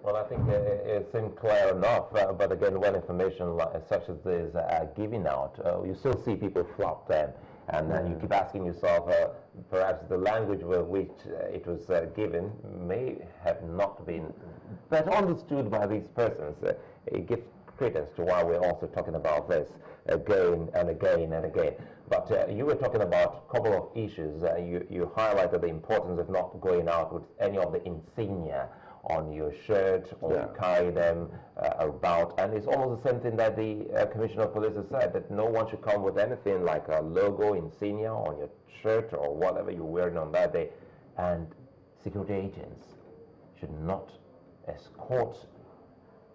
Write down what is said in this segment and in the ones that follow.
Well, I think it seemed clear enough, but again, when information such as this are given out, you still see people flock them, and then you keep asking yourself, perhaps the language with which it was given may have not been that understood by these persons. It gives credence to why we're also talking about this again and again and again. But you were talking about a couple of issues. You highlighted the importance of not going out with any of the insignia on your shirt, or you carry them about. And it's almost the same thing that the Commissioner of Police has said, that no one should come with anything like a logo, insignia on your shirt or whatever you're wearing on that day. And security agents should not escort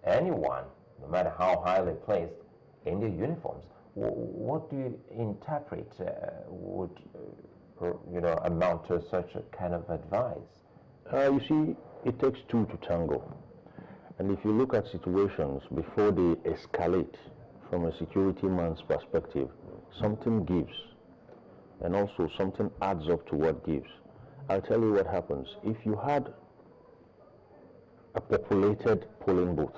anyone, no matter how highly placed, in their uniforms. What do you interpret would amount to such a kind of advice? You see, it takes two to tango. And if you look at situations before they escalate, from a security man's perspective, something gives. And also something adds up to what gives. I'll tell you what happens. If you had a populated polling booth,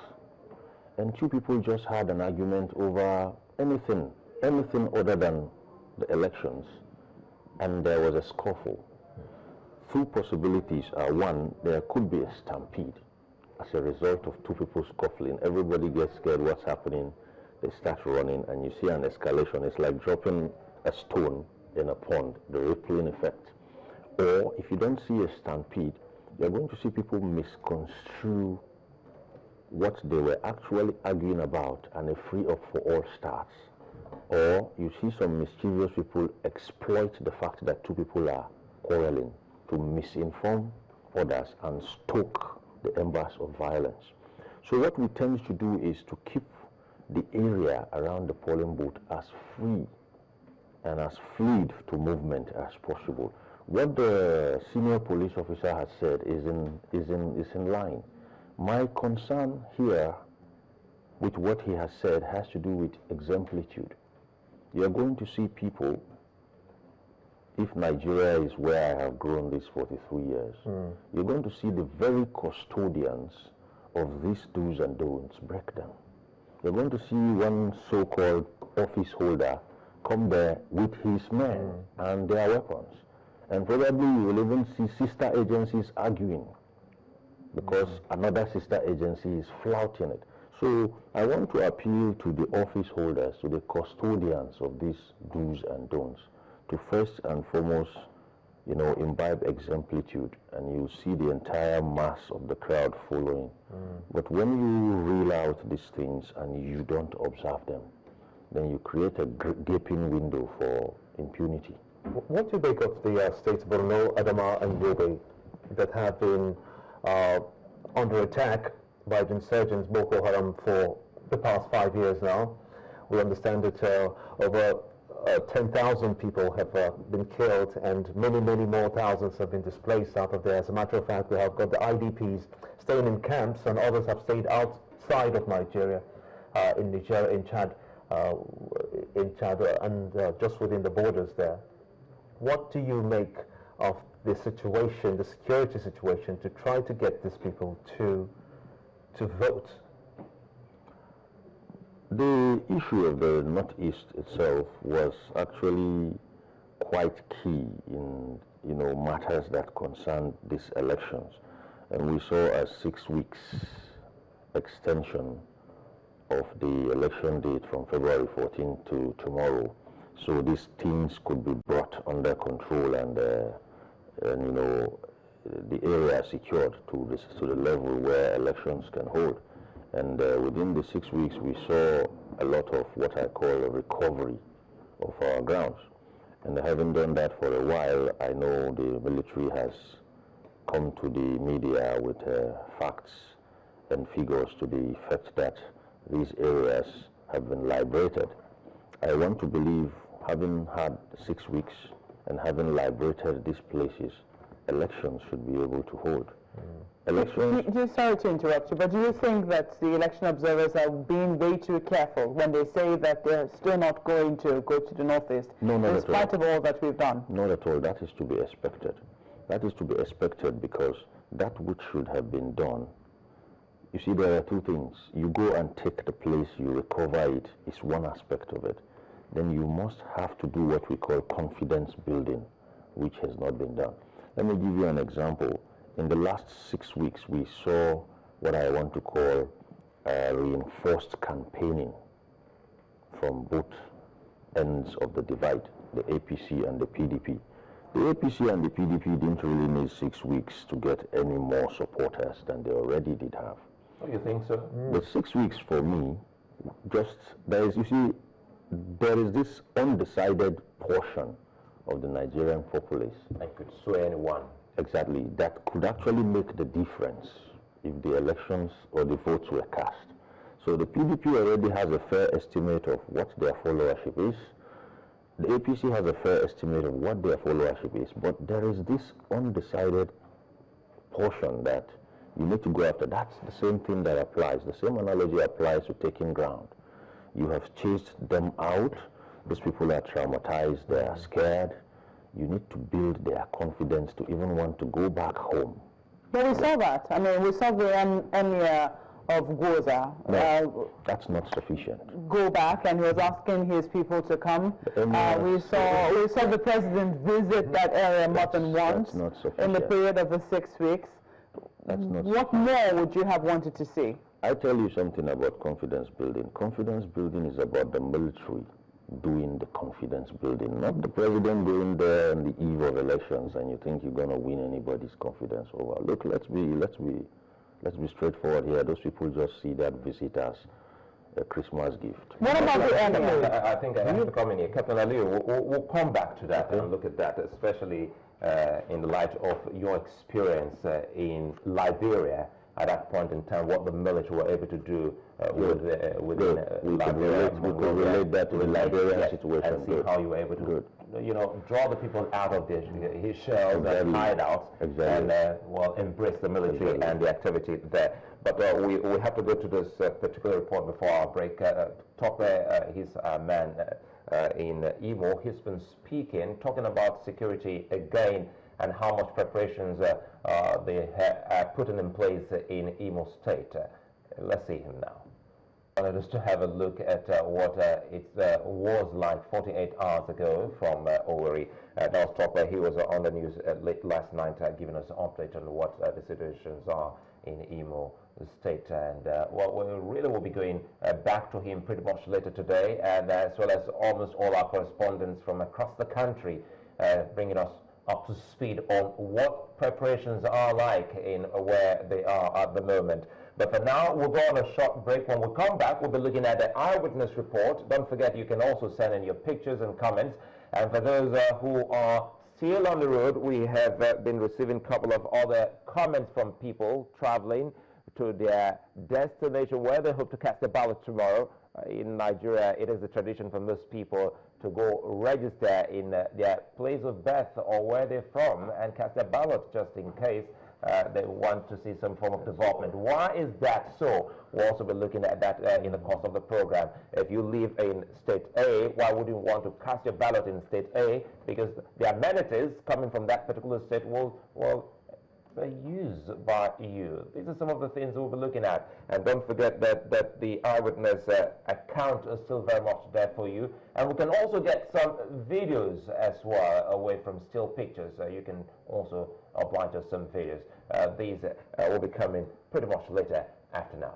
and two people just had an argument over anything other than the elections, and there was a scuffle, two possibilities are: one, there could be a stampede as a result of two people scuffling. Everybody gets scared what's happening, they start running, and you see an escalation. It's like dropping a stone in a pond, the rippling effect. Or if you don't see a stampede, you're going to see people misconstrue what they were actually arguing about, and a free-for-all starts. Or you see some mischievous people exploit the fact that two people are quarreling to misinform others and stoke the embers of violence. So what we tend to do is to keep the area around the polling booth as free and as fluid to movement as possible. What the senior police officer has said is in line. My concern here with what he has said has to do with exemplitude. You're going to see people, if Nigeria is where I have grown these 43 years, you're going to see the very custodians of these do's and don'ts break them. You're going to see one so-called office holder come there with his men and their weapons. And probably you will even see sister agencies arguing because another sister agency is flouting it. So I want to appeal to the office holders, to the custodians of these do's and don'ts, to first and foremost, imbibe exemplitude, and you see the entire mass of the crowd following. But when you reel out these things and you don't observe them, then you create a gaping window for impunity. What do you make of the states Borno, Adamawa, and Yobe that have been under attack by the insurgents Boko Haram for the past 5 years now? We understand that over 10,000 people have been killed, and many, many more thousands have been displaced out of there. As a matter of fact, we have got the IDPs staying in camps, and others have stayed outside of Nigeria, in Niger, in Chad, and just within the borders there. What do you make of the situation, the security situation, to try to get these people to vote? The issue of the Northeast itself was actually quite key in matters that concerned these elections, and we saw a 6 weeks extension of the election date from February 14 to tomorrow, so these things could be brought under control and the area secured to the level where elections can hold. And within the 6 weeks, we saw a lot of what I call a recovery of our grounds. And having done that for a while, I know the military has come to the media with facts and figures to the effect that these areas have been liberated. I want to believe, having had 6 weeks and having liberated these places, elections should be able to hold. Sorry to interrupt you, but do you think that the election observers are being way too careful when they say that they're still not going to go to the Northeast, in spite of all that we've done? Not at all. That is to be expected. That is to be expected because that which should have been done You see, there are two things. You go and take the place, you recover it, is one aspect of it. Then you must have to do what we call confidence building, which has not been done. Let me give you an example. In the last 6 weeks, we saw what I want to call reinforced campaigning from both ends of the divide, the APC and the PDP. The APC and the PDP didn't really need 6 weeks to get any more supporters than they already did have. Oh, you think so? But 6 weeks for me, you see, there is this undecided portion of the Nigerian populace. I could sway anyone. Exactly, that could actually make the difference if the elections or the votes were cast. So the PDP already has a fair estimate of what their followership is. The APC has a fair estimate of what their followership is, but there is this undecided portion that you need to go after. That's the same thing that applies. The same analogy applies to taking ground. You have chased them out. Those people are traumatized. They are scared. You need to build their confidence to even want to go back home. Well, we saw that. I mean, we saw the emir of Goza. No, that's not sufficient. Go back, and he was asking his people to come. We saw the president visit that area more than once in the period of the 6 weeks. That's not what more would you have wanted to see? I tell you something about confidence building. Confidence building is about the military doing the confidence building, not the president going there on the eve of elections and you think you're going to win anybody's confidence over. Look, let's be straightforward here. Those people just see that visit as a Christmas gift. What about the enemy? I think I have to come in here. Captain Ali, we'll come back to that and look at that, especially in the light of your experience in Liberia at that point in time, what the military were able to do within Liberia. We could relate that to the Liberian situation. And see how you were able to, draw the people out of his shells and hideouts, and embrace the military and the activity there. But we have to go to this particular report before our break. His man in Imo, he's been speaking, talking about security again, and how much preparations they are putting in place in Imo State. Let's see him now. I wanted us to have a look at what it was like 48 hours ago from Owerri. That was Tokwe. He was on the news late last night, giving us an update on what the situations are in Imo State. And we really will be going back to him pretty much later today, and as well as almost all our correspondents from across the country, bringing us up to speed on what preparations are like in where they are at the moment. But for now, we'll go on a short break. When we come back, we'll be looking at the eyewitness report. Don't forget, you can also send in your pictures and comments. And for those who are still on the road, we have been receiving a couple of other comments from people traveling to their destination where they hope to cast a ballot tomorrow. In Nigeria, it is the tradition for most people to go register in their place of birth or where they're from and cast a ballot just in case they want to see some form of development. Why is that so? We'll also be looking at that in the course of the program. If you live in State A, why would you want to cast your ballot in State A? Because the amenities coming from that particular state will used by you. These are some of the things we'll be looking at. And don't forget that the eyewitness account is still very much there for you. And we can also get some videos as well away from still pictures. You can also oblige us some videos. These will be coming pretty much later after now.